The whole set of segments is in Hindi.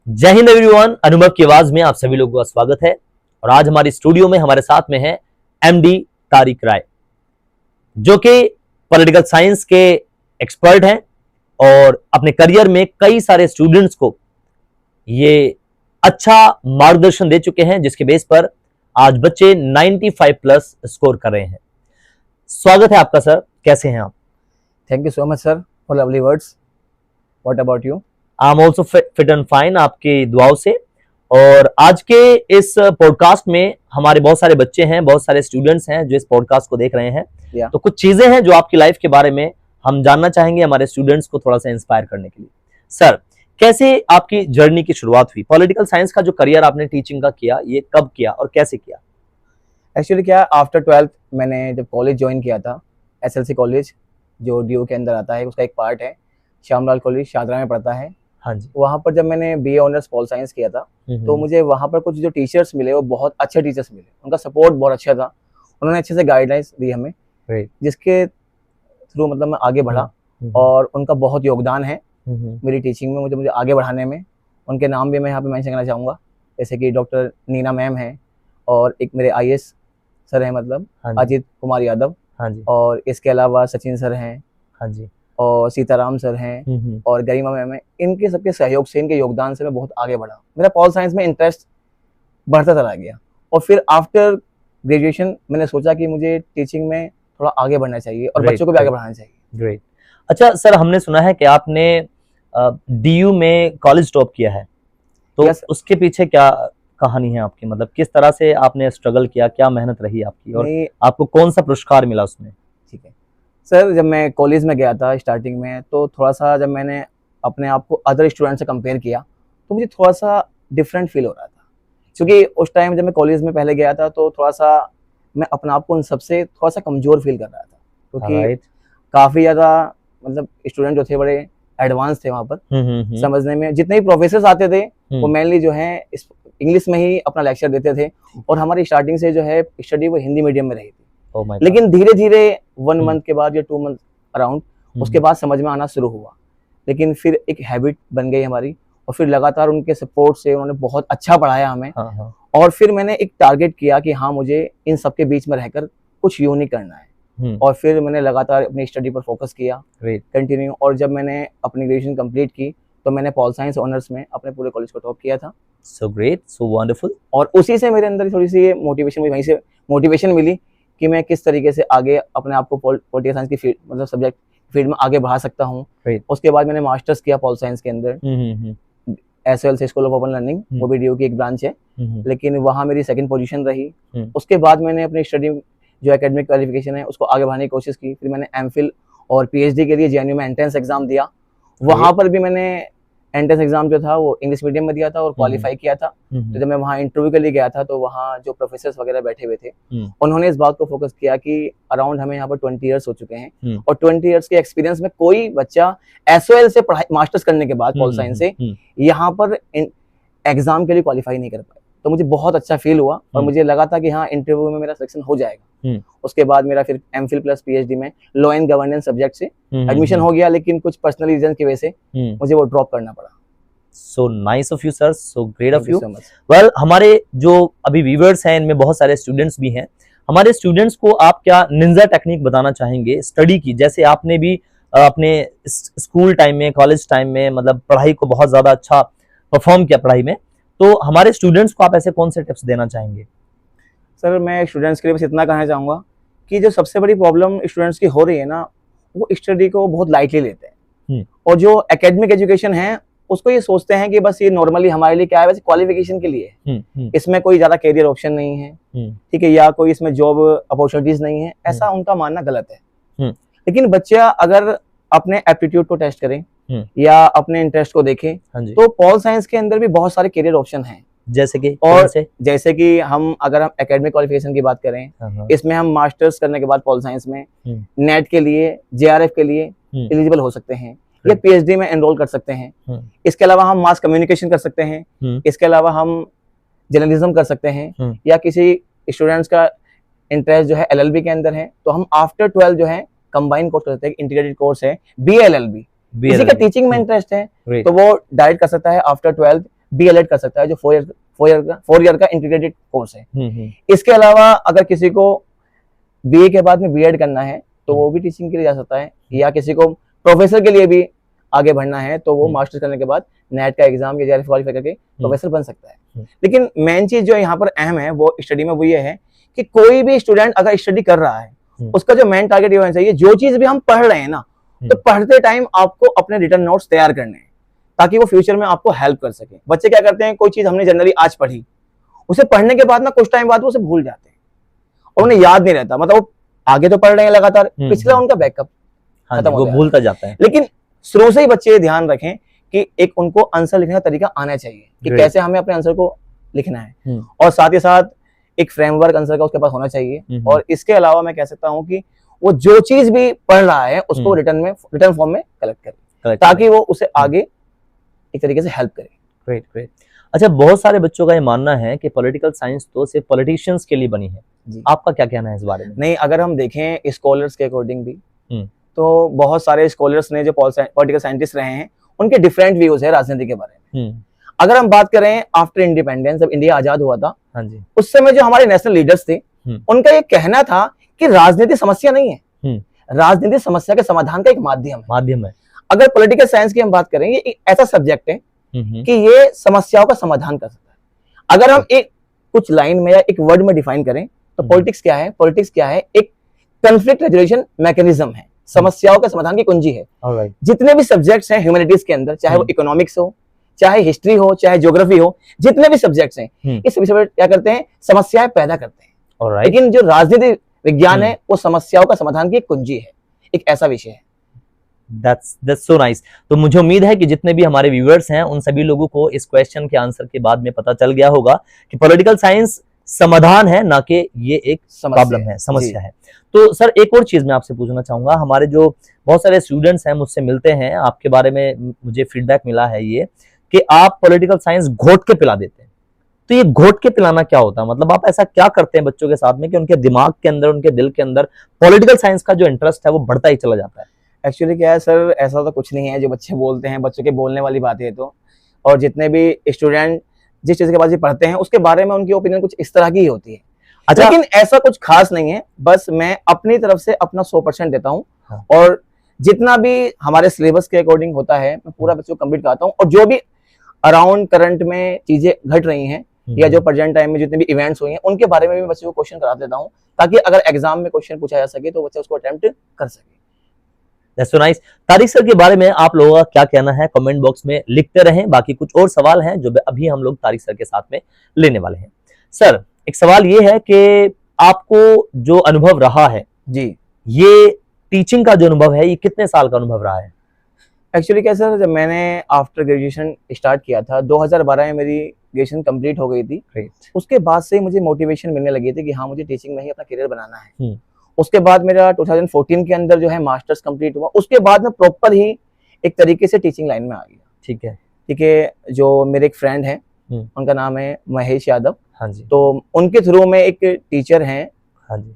जय हिंद एवरीवन, अनुभव की आवाज में आप सभी लोगों का स्वागत है। और आज हमारी स्टूडियो में हमारे साथ में है एमडी तारिक राय, जो कि पॉलिटिकल साइंस के एक्सपर्ट हैं और अपने करियर में कई सारे स्टूडेंट्स को ये अच्छा मार्गदर्शन दे चुके हैं, जिसके बेस पर आज बच्चे 95 प्लस स्कोर कर रहे हैं। स्वागत है आपका सर, कैसे हैं आप? Thank you so much sir for lovely words. What about you? I am also fit and fine आपकी दुआओं से। और आज के इस पॉडकास्ट में हमारे बहुत सारे बच्चे हैं, बहुत सारे स्टूडेंट्स हैं जो इस पॉडकास्ट को देख रहे हैं। तो कुछ चीजें हैं जो आपकी लाइफ के बारे में हम जानना चाहेंगे, हमारे स्टूडेंट्स को थोड़ा सा इंस्पायर करने के लिए। सर, कैसे आपकी जर्नी की शुरुआत हुई? पॉलिटिकल साइंस का जो करियर आपने टीचिंग का किया, ये कब किया और कैसे किया? एक्चुअली क्या, आफ्टर 12th मैंने जब कॉलेज ज्वाइन किया था, एसएलसी कॉलेज जो डीयू के अंदर आता है, उसका एक पार्ट है, श्यामलाल कॉलेज शाहजहां में पड़ता है। हाँ जी। वहाँ पर जब मैंने बीए ऑनर्स पॉल साइंस किया था, तो मुझे वहाँ पर कुछ जो टीचर्स मिले वो बहुत अच्छे टीचर्स मिले। उनका सपोर्ट बहुत अच्छा था, उन्होंने अच्छे से गाइडलाइंस दी हमें, जिसके थ्रू मतलब मैं आगे बढ़ा। और उनका बहुत योगदान है मेरी टीचिंग में, मुझे आगे बढ़ाने में। उनके नाम भी मैं यहाँ पे मेंशन करना चाहूँगा, जैसे कि डॉक्टर नीना मैम है, और एक मेरे आईएएस सर हैं, मतलब अजीत कुमार यादव। हाँ जी। और इसके अलावा सचिन सर हैं। हाँ जी। और सीताराम सर हैं, और गरिमा मैम है। इनके सबके सहयोग से, इनके योगदान से मैं बहुत आगे बढ़ा। मेरा पॉल साइंस में इंटरेस्ट बढ़ता चला गया। और फिर आफ्टर ग्रेजुएशन मैंने सोचा कि मुझे टीचिंग में थोड़ा आगे बढ़ना चाहिए और बच्चों को भी आगे बढ़ाना चाहिए। ग्रेट। अच्छा सर, हमने सुना है कि आपने डीयू में कॉलेज टॉप किया है, तो उसके पीछे क्या कहानी है आपकी? मतलब किस तरह से आपने स्ट्रगल किया, क्या मेहनत रही आपकी, और आपको कौन सा पुरस्कार मिला उसमें? ठीक है सर, जब मैं कॉलेज में गया था स्टार्टिंग में, तो थोड़ा सा जब मैंने अपने आप को अदर स्टूडेंट से कंपेयर किया, तो मुझे थोड़ा सा डिफरेंट फील हो रहा था। क्योंकि उस टाइम जब मैं कॉलेज में पहले गया था, तो थोड़ा सा मैं अपने आप को उन सबसे थोड़ा सा कमजोर फील कर रहा था, क्योंकि काफ़ी ज़्यादा मतलब स्टूडेंट जो थे बड़े एडवांस थे वहाँ पर समझने में। जितने भी प्रोफेसर आते थे वो मेनली जो है इंग्लिश में ही अपना लेक्चर देते थे, और हमारी स्टार्टिंग से जो है स्टडी वो हिंदी मीडियम में रही थी। लेकिन धीरे धीरे 1 मंथ के बाद या 2 मंथ अराउंड, उसके बाद समझ में आना शुरू हुआ। लेकिन फिर एक हैबिट बन गई हमारी, और फिर लगातार उनके सपोर्ट से उन्होंने बहुत अच्छा पढ़ाया हमें। और फिर मैंने एक टारगेट किया कि हाँ, मुझे इन सबके बीच में रहकर कुछ यूनिक करना है। और फिर मैंने लगातार अपनी स्टडी पर फोकस किया कंटिन्यू। और जब मैंने अपनी ग्रेजुएशन कंप्लीट की, तो मैंने पॉल साइंस ऑनर्स में अपने पूरे कॉलेज को टॉप किया था। So great, so wonderful. और उसी से मेरे अंदर थोड़ी सी मोटिवेशन हुई, वहीं से मोटिवेशन मिली कि मैं किस तरीके से आगे अपने आप को पॉलिटिकल साइंस की फील्ड, मतलब सब्जेक्ट फील्ड में आगे बढ़ा सकता हूँ। उसके बाद मैंने मास्टर्स किया पॉल साइंस के अंदर, एसएल से स्कूल ऑफ ओपन लर्निंग, वो भी डीयू की एक ब्रांच है, लेकिन वहाँ मेरी सेकंड पोजीशन रही। उसके बाद मैंने अपनी स्टडी जो एकेडमिक क्वालिफिकेशन है उसको आगे बढ़ाने की कोशिश की। फिर मैंने एमफिल और पीएचडी के लिए जेएनयू में एंट्रेंस एग्जाम दिया। वहाँ पर भी मैंने एंट्रेंस एग्जाम जो था वो इंग्लिश मीडियम में दिया था और क्वालिफाई किया था। तो जब मैं वहाँ इंटरव्यू के लिए गया था, तो वहाँ जो प्रोफेसर्स वगैरह बैठे हुए थे, उन्होंने इस बात को फोकस किया कि अराउंड हमें यहाँ पर 20 ईयर्स हो चुके हैं, और 20 ईयर्स के एक्सपीरियंस में कोई बच्चा एसओएल से पढ़ाई, मास्टर्स करने के बाद पॉल साइंस से यहाँ पर एग्जाम के लिए क्वालिफाई नहीं कर पाए। तो मुझे बहुत अच्छा फील हुआ, और मुझे लगा था कि हाँ, इंटरव्यू में मेरा सिलेक्शन हो जाएगा। उसके बाद मेरा फिर एमफिल प्लस पीएचडी में लॉ एंड गवर्नेंस सब्जेक्ट से एडमिशन हो गया, लेकिन कुछ पर्सनल रीजन की वजह से मुझे वो ड्रॉप करना पड़ा। So nice of you sir, so great of you. Well, हमारे जो अभी व्यूअर्स हैं, इनमें बहुत सारे स्टूडेंट्स भी हैं। हमारे स्टूडेंट्स को आप क्या निंजा टेक्निक बताना चाहेंगे स्टडी की? जैसे आपने भी अपने स्कूल टाइम में, कॉलेज टाइम में, मतलब पढ़ाई को बहुत ज्यादा अच्छा परफॉर्म किया पढ़ाई में, तो हमारे स्टूडेंट्स को आप ऐसे कौन से टिप्स देना चाहेंगे? सर, मैं स्टूडेंट्स के लिए बस इतना कहना चाहूँगा कि जो सबसे बड़ी प्रॉब्लम स्टूडेंट्स की हो रही है ना, वो स्टडी को बहुत लाइटली लेते हैं, और जो एकेडमिक एजुकेशन है उसको ये सोचते हैं कि बस ये नॉर्मली हमारे लिए क्या है, वैसे क्वालिफिकेशन के लिए है, इसमें कोई ज्यादा कैरियर ऑप्शन नहीं है, ठीक है, या कोई इसमें जॉब अपॉर्चुनिटीज नहीं है। ऐसा उनका मानना गलत है। लेकिन बच्चा अगर अपने एप्टीट्यूड को टेस्ट करें या अपने इंटरेस्ट को देखें, तो पॉल साइंस के अंदर भी बहुत सारे कैरियर ऑप्शन हैं। जैसे कि जैसे कि हम अगर हम एकेडमिक क्वालिफिकेशन की बात करें, इसमें हम मास्टर्स करने के बाद पॉल साइंस में नेट के लिए, जेआरएफ के लिए एलिजिबल हो सकते हैं, या पीएचडी में एनरोल कर सकते हैं। इसके अलावा हम मास कम्युनिकेशन कर सकते हैं। इसके अलावा हम जर्नलिज्म कर सकते हैं, या किसी स्टूडेंट्स का इंटरेस्ट जो है एलएलबी के अंदर है, तो हम आफ्टर 12 जो है कंबाइन कोर्स करते हैं, इंटीग्रेटेड कोर्स है बीएलएलबी। किसी का टीचिंग में इंटरेस्ट है तो वो डायरेक्ट कर सकता है आफ्टर 12 BLED कर सकता है, जो 4 ईयर का इंटीग्रेटेड कोर्स है। इसके अलावा अगर किसी को BA के बाद में B.Ed करना है तो वो भी टीचिंग के लिए जा सकता है, या किसी को प्रोफेसर के लिए भी आगे बढ़ना है तो वो मास्टर्स करने के बाद नेट का एग्जाम या JRF क्वालिफाई करके प्रोफेसर बन सकता है। लेकिन मेन चीज जो यहाँ पर अहम है वो स्टडी में वो ये है कि कोई भी स्टूडेंट अगर स्टडी कर रहा है उसका जो मेन टारगेट ये होना चाहिए, जो चीज भी हम पढ़ रहे हैं ना, तो पढ़ते टाइम आपको अपने रिटर्न नोट्स तैयार करने हैं ताकि वो फ्यूचर में आपको हेल्प कर सके। बच्चे क्या करते हैं, कोई चीज हमने जनरली आज पढ़ी, उसे पढ़ने के बाद ना कुछ टाइम बाद वो उसे भूल जाते हैं और उन्हें याद नहीं रहता, मतलब वो आगे तो पढ़ रहे हैं लगातार, पिछला उनका बैकअप खत्म हो भूलता जाता है। लेकिन शुरू से ही बच्चे ध्यान रखें कि एक उनको आंसर लिखने का तरीका आना चाहिए कि कैसे हमें अपने आंसर को लिखना है, और साथ ही साथ एक फ्रेमवर्क आंसर का उसके पास होना चाहिए। और इसके अलावा मैं कह सकता हूँ कि वो जो चीज भी पढ़ रहा है उसको रिटर्न फॉर्म में कलेक्ट करे ताकि वो उसे आगे एक तरीके से हेल्प करे। Great great. अच्छा, बहुत सारे बच्चों का ये मानना है कि पॉलिटिकल साइंस तो सिर्फ पॉलिटिशियंस के लिए बनी है, आपका क्या कहना है इस बारे में? नहीं, अगर हम देखें स्कॉलर्स के अकॉर्डिंग भी तो बहुत सारे स्कॉलर्स ने जो पॉलिटिकल साइंटिस्ट रहे हैं उनके डिफरेंट व्यूज है राजनीति के बारे में। अगर हम बात करें आफ्टर इंडिपेंडेंस, जब इंडिया आजाद हुआ था, उस समय जो हमारे नेशनल लीडर्स थे उनका ये कहना था कि राजनीति समस्या नहीं है, राजनीति समस्या के समाधान का एक माध्यम है। अगर पॉलिटिकल साइंस की हम बात करें, ये एक ऐसा सब्जेक्ट है कि ये समस्याओं का समाधान कर सकता है। अगर हम एक कुछ लाइन में या एक वर्ड में डिफाइन करें तो पॉलिटिक्स क्या है? पॉलिटिक्स क्या है? एक कॉन्फ्लिक्ट रेजोल्यूशन मैकेनिज्म है, समस्याओं के समाधान की कुंजी है। जितने भी सब्जेक्ट्स हैं ह्यूमैनिटीज के अंदर, चाहे वो इकोनॉमिक्स हो, चाहे हिस्ट्री हो, चाहे ज्योग्राफी हो, जितने भी सब्जेक्ट्स हैं इस विषय पर क्या करते हैं? समस्याएं पैदा करते हैं। लेकिन जो राजनीति विज्ञान है वो समस्याओं का समाधान की एक कुंजी है, एक ऐसा विषय है। That's so nice। तो मुझे उम्मीद है कि जितने भी हमारे व्यूअर्स हैं उन सभी लोगों को इस क्वेश्चन के आंसर के बाद में पता चल गया होगा कि पॉलिटिकल साइंस समाधान है, ना कि ये एक प्रॉब्लम है, समस्या है। तो सर, एक और चीज मैं आपसे पूछना चाहूंगा, हमारे जो बहुत सारे स्टूडेंट्स हैं मुझसे मिलते हैं, आपके बारे में मुझे फीडबैक मिला है ये कि आप पॉलिटिकल साइंस घोट के पिला देते हैं। तो ये घोट के पिलाना क्या होता है? मतलब आप ऐसा क्या करते हैं बच्चों के साथ में कि उनके दिमाग के अंदर, उनके दिल के अंदर पॉलिटिकल साइंस का जो इंटरेस्ट है वो बढ़ता ही चला जाता है? एक्चुअली क्या है सर, ऐसा तो कुछ नहीं है जो बच्चे बोलते हैं, बच्चों के बोलने वाली बातें है तो, और जितने भी स्टूडेंट जिस चीज के बाद पढ़ते हैं उसके बारे में उनकी ओपिनियन कुछ इस तरह की ही होती है। अच्छा, लेकिन ऐसा कुछ खास नहीं है, बस मैं अपनी तरफ से अपना 100% देता हूँ। और जितना भी हमारे सिलेबस के अकॉर्डिंग होता है मैं पूरा बच्चों को कंप्लीट कराता हूँ, और जो भी अराउंड करंट में चीजें घट रही हैं या जो प्रेजेंट टाइम में जितने भी इवेंट्स हुए हैं उनके बारे में भी बच्चों को क्वेश्चन करा देता हूँ, ताकि अगर एग्जाम में क्वेश्चन पूछा जा सके तो बच्चे उसको अटेम्प्ट कर सके। That's so nice। Tariq sir के बारे में आप लोगों का क्या कहना है कमेंट बॉक्स में लिखते रहें। बाकी कुछ और सवाल हैं जो अभी हम लोग तारिक सर के साथ में लेने वाले हैं। सर, एक सवाल ये है कि आपको जो अनुभव रहा है जी, ये टीचिंग का जो अनुभव है, ये कितने साल का अनुभव रहा है? एक्चुअली क्या सर, जब मैंने आफ्टर ग्रेजुएशन स्टार्ट किया था 2012 में मेरी ग्रेजुएशन कंप्लीट हो गई थी। उसके बाद से मुझे मोटिवेशन मिलने लगी थी कि हाँ, मुझे टीचिंग में ही अपना करियर बनाना है। उसके बाद मेरा 2014 के अंदर जो है मास्टर्स कंप्लीट हुआ। उसके बाद में प्रॉपर ही एक तरीके से टीचिंग लाइन में आ गया। ठीक है। जो मेरे एक फ्रेंड हैं उनका नाम है महेश यादव। हाँ जी। तो उनके थ्रू में एक टीचर हैं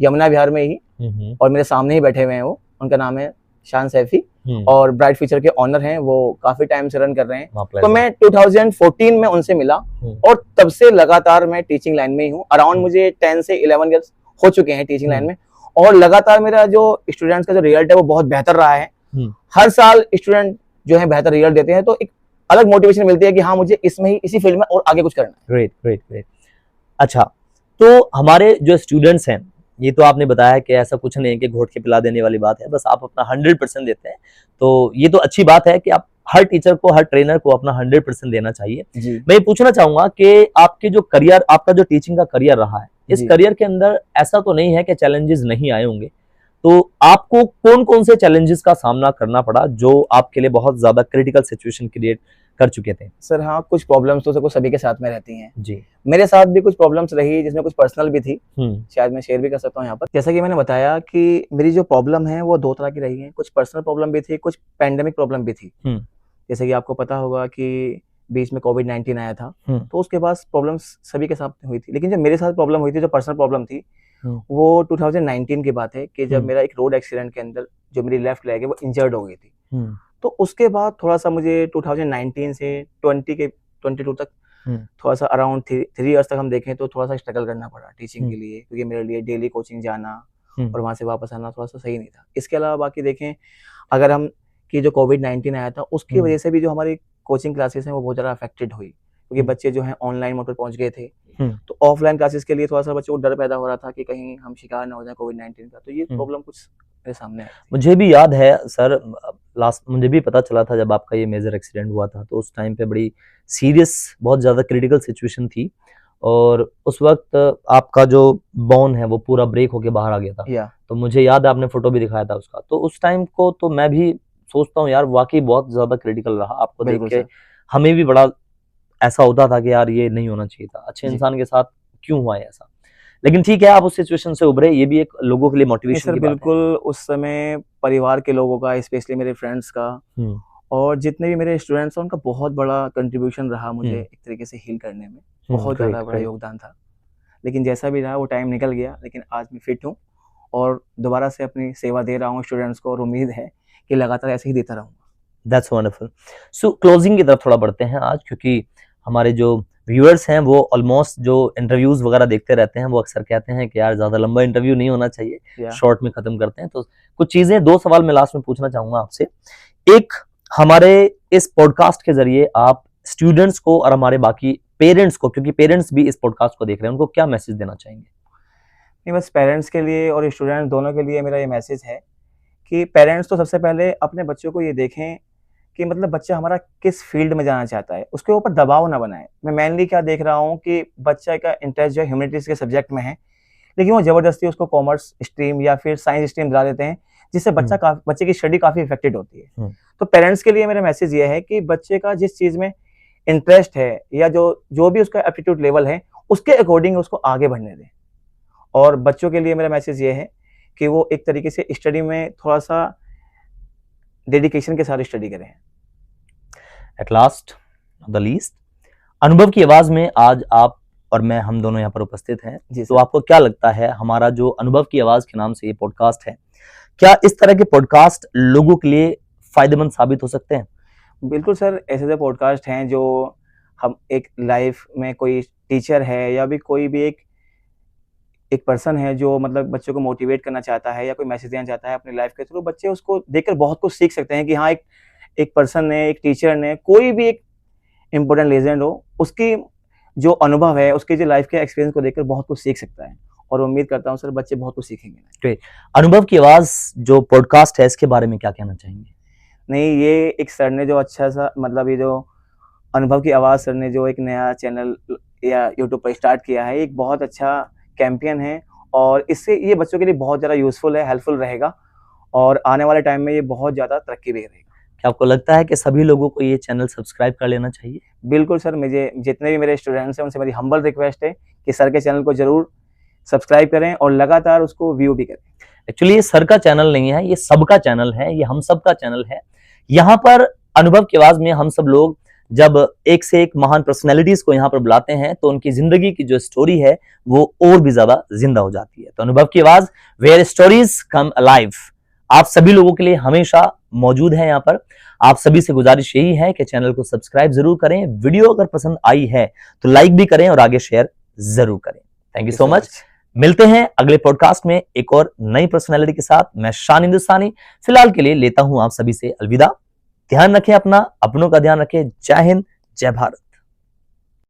यमुना विहार में ही, और मेरे सामने ही बैठे हुए हैं वो, उनका नाम है शान सैफी, और ब्राइट फ्यूचर के ऑनर हैं, वो काफी टाइम से रन कर रहे हैं। तो मैं 2014 में उनसे मिला और तब से लगातार मैं टीचिंग लाइन में ही हूँ। अराउंड मुझे 10 से 11 ईयर्स हो चुके हैं टीचिंग लाइन में, और लगातार मेरा जो स्टूडेंट्स का जो रिजल्ट है वो बहुत बेहतर रहा है। हर साल स्टूडेंट जो है बेहतर रिजल्ट देते हैं, तो एक अलग मोटिवेशन मिलती है कि हाँ, मुझे इसमें ही, इसी फील्ड में और आगे कुछ करना है। Great great great. अच्छा, तो हमारे जो स्टूडेंट्स हैं, ये तो आपने बताया कि ऐसा कुछ नहीं है कि घोट के पिला देने वाली बात है, बस आप अपना 100% देते हैं। तो ये तो अच्छी बात है कि आप हर टीचर को, हर ट्रेनर को अपना 100% देना चाहिए। मैं ये पूछना चाहूंगा कि आपके जो करियर, आपका जो टीचिंग का करियर रहा है, इस करियर के अंदर ऐसा तो नहीं है कि चैलेंजेस नहीं आए होंगे, तो आपको कौन कौन से चैलेंजेस का सामना करना पड़ा जो आपके लिए बहुत ज्यादा क्रिटिकल सिचुएशन क्रिएट कर चुके थे? सर हाँ, कुछ प्रॉब्लम्स तो सभी के साथ में रहती हैं जी। मेरे साथ भी कुछ प्रॉब्लम्स रही, जिसमें कुछ पर्सनल भी थी, शायद मैं शेयर भी कर सकता हूँ यहाँ पर। जैसा कि मैंने बताया कि मेरी जो प्रॉब्लम है वो 2 तरह की रही है। कुछ पर्सनल प्रॉब्लम भी थी, कुछ पैंडेमिक प्रॉब्लम भी थी। जैसे कि आपको पता होगा कि बीच में कोविड-19 आया था, तो उसके बाद प्रॉब्लम्स सभी के साथ हुई थी। लेकिन जो मेरे साथ प्रॉब्लम हुई थी, जो पर्सनल प्रॉब्लम थी, वो 2019 की बात है कि जब मेरा एक रोड एक्सीडेंट के अंदर जो मेरी लेफ्ट लेग है वो इंजर्ड हो गई थी। तो उसके बाद थोड़ा सा मुझे 2019 से 20 के 22 तक थोड़ा सा अराउंड 3 इयर्स तक हम देखें तो थोड़ा सा स्ट्रगल करना पड़ा टीचिंग के लिए, क्योंकि मेरे लिए डेली कोचिंग जाना और वहाँ से वापस आना थोड़ा सा सही नहीं था। इसके अलावा बाकी देखें अगर हम कि जो कोविड-19 आया था उसकी वजह से भी जो हमारी कोचिंग क्लासेस हैं वो बहुत ज़्यादा अफेक्टेड हुई, क्योंकि बच्चे जो हैं ऑनलाइन मोड पर पहुंच गए थे। तो ऑफलाइन क्लासेस के लिए थोड़ा सा बच्चों को डर पैदा हो रहा था कि कहीं हम शिकार ना हो जाए कोविड-19 का, तो ये प्रॉब्लम कुछ मेरे सामने आई थी। मुझे भी याद है सर, लास्ट मुझे भी पता चला था जब आपका ये मेजर एक्सीडेंट हुआ था, तो उस टाइम पे बड़ी सीरियस, बहुत ज़्यादा क्रिटिकल सिचुएशन थी और उस वक्त आपका जो बोन है वो पूरा ब्रेक होके बाहर आ गया था। तो मुझे याद है आपने फोटो भी दिखाया था उसका, तो उस टाइम को तो मैं भी सोचता हूँ यार वाकई बहुत ज्यादा क्रिटिकल रहा। आपको देख के हमें भी बड़ा ऐसा होता था कि यार ये नहीं होना चाहिए था, अच्छे इंसान के साथ क्यों हुआ है ऐसा। लेकिन ठीक है, आप उस सिचुएशन से उभरे, ये भी एक लोगों के लिए मोटिवेशन की बात है। बिल्कुल, उस समय परिवार के लोगों का, स्पेशली मेरे फ्रेंड्स का और जितने भी मेरे स्टूडेंट्स हैं उनका बहुत बड़ा कंट्रीब्यूशन रहा मुझे एक तरीके से हील करने में, बहुत ज़्यादा बड़ा योगदान था। लेकिन जैसा भी रहा वो टाइम निकल गया, लेकिन आज मैं फिट हूँ और दोबारा से अपनी सेवा दे रहा हूँ स्टूडेंट्स को और उम्मीद है कि लगातार ऐसे ही देता रहूँगा। That's wonderful. सो क्लोजिंग की तरफ थोड़ा बढ़ते हैं आज, क्योंकि हमारे जो व्यूअर्स हैं वो ऑलमोस्ट जो इंटरव्यूज वगैरह देखते रहते हैं वो अक्सर कहते हैं कि यार ज्यादा लंबा इंटरव्यू नहीं होना चाहिए, शॉर्ट में खत्म करते हैं। तो कुछ चीजें, 2 सवाल मैं लास्ट में पूछना चाहूंगा आपसे। एक, हमारे इस पॉडकास्ट के जरिए आप स्टूडेंट्स को और हमारे बाकी पेरेंट्स को, क्योंकि पेरेंट्स भी इस पॉडकास्ट को देख रहे हैं, उनको क्या मैसेज देना चाहेंगे? नहीं, बस पेरेंट्स के लिए और स्टूडेंट्स दोनों के लिए मेरा ये मैसेज है कि पेरेंट्स तो सबसे पहले अपने बच्चों को ये देखें कि मतलब बच्चा हमारा किस फील्ड में जाना चाहता है, उसके ऊपर दबाव ना बनाए। मैं मेनली क्या देख रहा हूँ कि बच्चा का इंटरेस्ट जो है ह्यूमैनिटीज के सब्जेक्ट में है, लेकिन वो जबरदस्ती उसको कॉमर्स स्ट्रीम या फिर साइंस स्ट्रीम दिला देते हैं, जिससे बच्चे की स्टडी काफी इफेक्टेड होती है। तो पेरेंट्स के लिए मेरा मैसेज ये है कि बच्चे का जिस चीज में इंटरेस्ट है या जो भी उसका एप्टीट्यूड लेवल है उसके अकॉर्डिंग उसको आगे बढ़ने दें। और बच्चों के लिए मेरा मैसेज ये है कि वो एक तरीके से स्टडी में थोड़ा सा डेडिकेशन के साथ स्टडी करें। एट लास्ट द लीस्ट, अनुभव की आवाज में आज आप और मैं, हम दोनों यहाँ पर उपस्थित हैं, तो आपको क्या लगता है हमारा जो अनुभव की आवाज के नाम से ये पॉडकास्ट है, क्या इस तरह के पॉडकास्ट लोगों के लिए फायदेमंद साबित हो सकते हैं? बिल्कुल सर, ऐसे पॉडकास्ट हैं जो हम एक लाइफ में कोई टीचर है या भी कोई भी एक पर्सन है जो मतलब बच्चों को मोटिवेट करना चाहता है या कोई मैसेज देना चाहता है अपनी लाइफ के थ्रू, बच्चे उसको देखकर बहुत कुछ सीख सकते हैं कि हाँ, एक पर्सन ने, एक टीचर ने, कोई भी एक इम्पोर्टेंट लेजेंड हो, उसकी जो अनुभव है, उसकी जो लाइफ के एक्सपीरियंस को देखकर बहुत कुछ सीख सकता है। और उम्मीद करता हूँ सर बच्चे बहुत कुछ सीखेंगे। अनुभव की आवाज जो पॉडकास्ट है, इसके बारे में क्या कहना चाहेंगे? नहीं, ये एक सर ने जो अच्छा सा, मतलब ये जो अनुभव की आवाज सर ने जो एक नया चैनल या यूट्यूब पर स्टार्ट किया है, एक बहुत अच्छा कैंपेन है और इससे ये बच्चों के लिए बहुत ज़्यादा यूजफुल है, हेल्पफुल रहेगा और आने वाले टाइम में ये बहुत ज़्यादा तरक्की भी करेगा। क्या आपको लगता है कि सभी लोगों को ये चैनल सब्सक्राइब कर लेना चाहिए? बिल्कुल सर, मुझे जितने भी मेरे स्टूडेंट्स हैं उनसे मेरी हम्बल रिक्वेस्ट है कि सर के चैनल को जरूर सब्सक्राइब करें और लगातार उसको व्यू भी करें। एक्चुअली ये सर का चैनल नहीं है, ये सबका चैनल है, ये हम सबका चैनल है। यहाँ पर अनुभव की आवाज में हम सब लोग जब एक से एक महान पर्सनैलिटीज को यहाँ पर बुलाते हैं तो उनकी जिंदगी की जो स्टोरी है वो और भी ज्यादा जिंदा हो जाती है। तो अनुभव की आवाज, वेयर स्टोरीज कम अलाइव, आप सभी लोगों के लिए हमेशा मौजूद है यहाँ पर। आप सभी से गुजारिश यही है कि चैनल को सब्सक्राइब जरूर करें, वीडियो अगर पसंद आई है तो लाइक भी करें और आगे शेयर जरूर करें। Thank you so much. मिलते हैं अगले पॉडकास्ट में एक और नई पर्सनैलिटी के साथ। मैं शान हिंदुस्तानी फिलहाल के लिए लेता हूं आप सभी से अलविदा। ध्यान रखें अपना, अपनों का ध्यान रखें। जय हिंद, जय भारत।